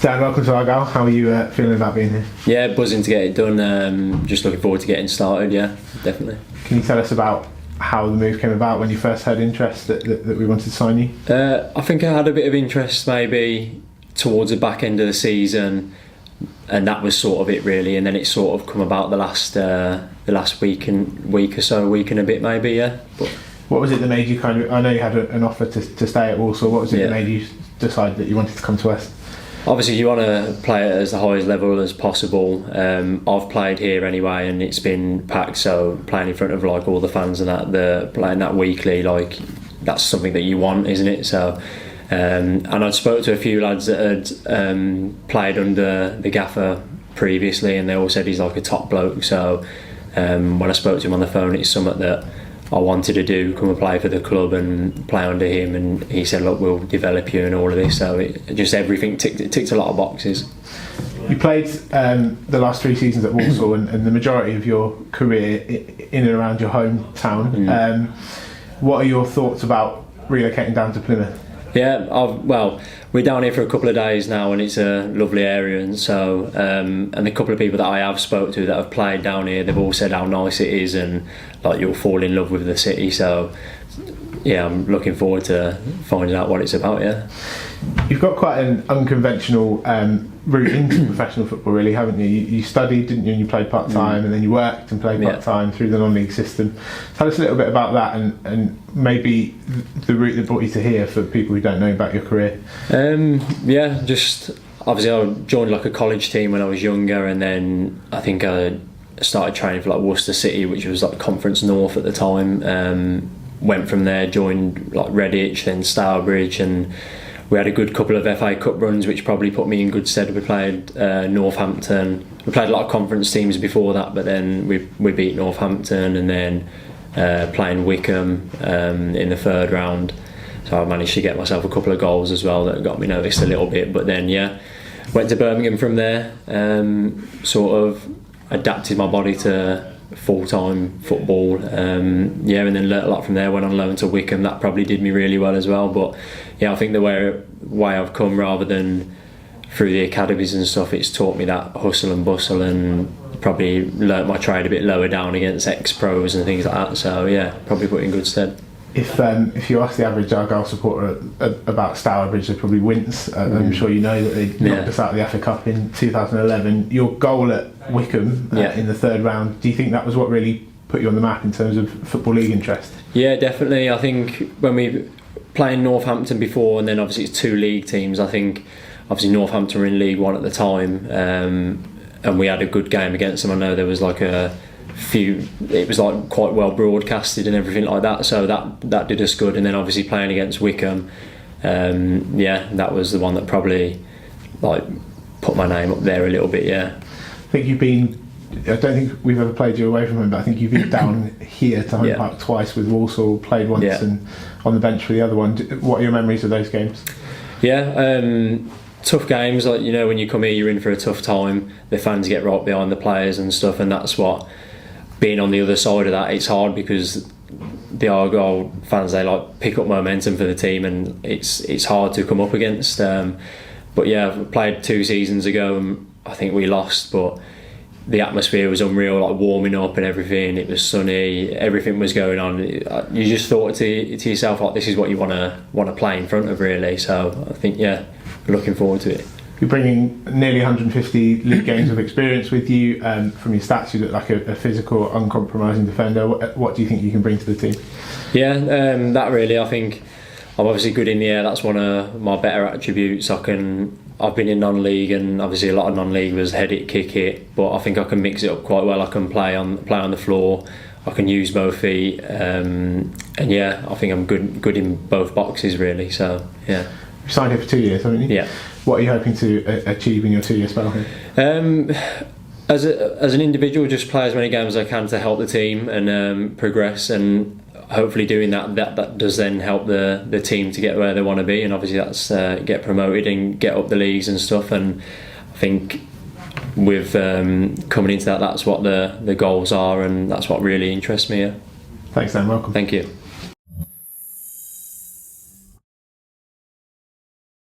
Dan, welcome to Argyle. How are you feeling about being here? Yeah, buzzing to get it done. Just looking forward to getting started. Yeah, definitely. Can you tell us about how the move came about when you first heard interest that we wanted to sign you? I think I had a bit of interest maybe towards the back end of the season, and that was sort of it really. And then it sort of come about the last week and a bit maybe. Yeah. But what was it that made you I know you had an offer to stay at Walsall. What was it that made you decide that you wanted to come to us? Obviously you want to play it as the highest level as possible. I've played here anyway and it's been packed, so playing in front of like all the fans and that, playing that weekly, like that's something that you want, isn't it? So and I'd spoke to a few lads that had played under the gaffer previously and they all said he's like a top bloke, so when I spoke to him on the phone, it's something that I wanted to do, come and play for the club and play under him, and he said, look, we'll develop you and all of this, so everything ticked a lot of boxes. You played the last 3 seasons at Walsall and the majority of your career in and around your hometown. What are your thoughts about relocating down to Plymouth? Yeah, well, we're down here for a couple of days now and it's a lovely area, and so and the couple of people that I have spoke to that have played down here, they've all said how nice it is and like you'll fall in love with the city, so yeah, I'm looking forward to finding out what it's about. Yeah, you've got quite an unconventional route into professional football really, haven't you? You studied, didn't you, and you played part-time and then you worked and played part-time through the non-league system. Tell us a little bit about that and maybe the route that brought you to here for people who don't know about your career. Yeah, just obviously I joined like a college team when I was younger, and then I think I started training for like Worcester City, which was like Conference North at the time. Went from there, joined like Redditch, then Stourbridge, and we had a good couple of FA Cup runs which probably put me in good stead. We played Northampton. We played a lot of conference teams before that, but then we beat Northampton, and then playing Wickham in the 3rd round. So I managed to get myself a couple of goals as well that got me noticed a little bit. But then went to Birmingham from there, sort of adapted my body to full-time football, and then learnt a lot from there. Went on loan to Wickham, that probably did me really well as well. But yeah, I think the way I've come, rather than through the academies and stuff, it's taught me that hustle and bustle, and probably learnt my trade a bit lower down against ex-pros and things like that. So yeah, probably put in good stead. If you ask the average Argyle supporter about Stourbridge, they probably wince. I'm sure you know that they knocked us out of the FA Cup in 2011. Your goal at Wickham in the 3rd round, do you think that was what really put you on the map in terms of Football League interest? Yeah, definitely. I think when we playing Northampton before, and then obviously it's 2 league teams, I think obviously Northampton were in League 1 at the time, and we had a good game against them. I know there was like it was like quite well broadcasted and everything like that, so that did us good. And then obviously playing against Wickham, that was the one that probably like put my name up there a little bit. I think I don't think we've ever played you away from home, but I think you've been down here to Home Park twice with Walsall, played once and on the bench for the other one. What are your memories of those games? Tough games, like, you know, when you come here you're in for a tough time, the fans get right behind the players and stuff, and that's what, being on the other side of that, it's hard because the Argyle fans, they like pick up momentum for the team, and it's hard to come up against. But yeah, I've played 2 seasons ago and I think we lost, but the atmosphere was unreal, like warming up and everything. It was sunny, everything was going on. You just thought to yourself, like, this is what you want to play in front of, really. So I think looking forward to it. You're bringing nearly 150 league games of experience with you. From your stats, you look like a physical, uncompromising defender. What do you think you can bring to the team? That really, I think I'm obviously good in the air. That's one of my better attributes. I've been in non-league, and obviously a lot of non-league was head it, kick it, but I think I can mix it up quite well. I can play on the floor. I can use both feet, and I think I'm good in both boxes, really. So yeah. You signed here for 2 years, haven't you? Yeah. What are you hoping to achieve in your 2-year spell here? As an individual, just play as many games as I can to help the team and progress, and hopefully doing that does then help the team to get where they want to be, and obviously that's get promoted and get up the leagues and stuff. And I think with coming into that's what the goals are, and that's what really interests me. Thanks, Dan. Welcome. Thank you.